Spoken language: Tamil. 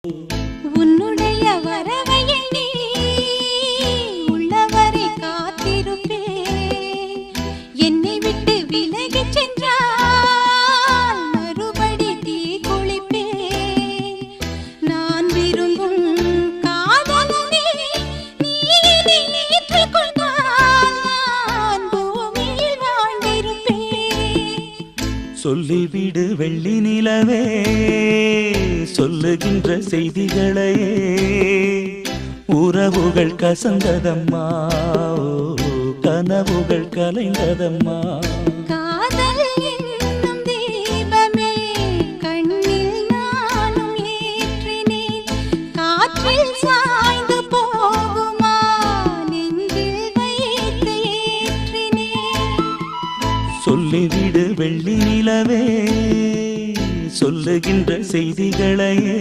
உன்னுடைய வரவை எண்ணி உள்ளவரை காத்திருப்பேன். என்னை விட்டு விலகிச் சென்றால் மறுபடி தீ குளிப்பேன். நான் விரும்பும் காதலனே நீ ஏற்றுக் கொண்டால் நான் பூமியில் வாழ்ந்திருப்பேன். சொல்லிவிடு வெள்ளி நிலவே, சொல்லுகின்ற செய்திகளையே. உறவுகள் கசந்ததம்மா, கனவுகள் கலைந்ததம்மா. காதல் என்னும் தீபமே கண்ணில் நானும் ஏற்றினேன். காற்றில் சாய்ந்து போகுமா நெஞ்சில் வைத்து ஏற்றினேன். சொல்லிவிடு வெள்ளி நிலவே, சொல்லுகின்ற செய்திகளையே.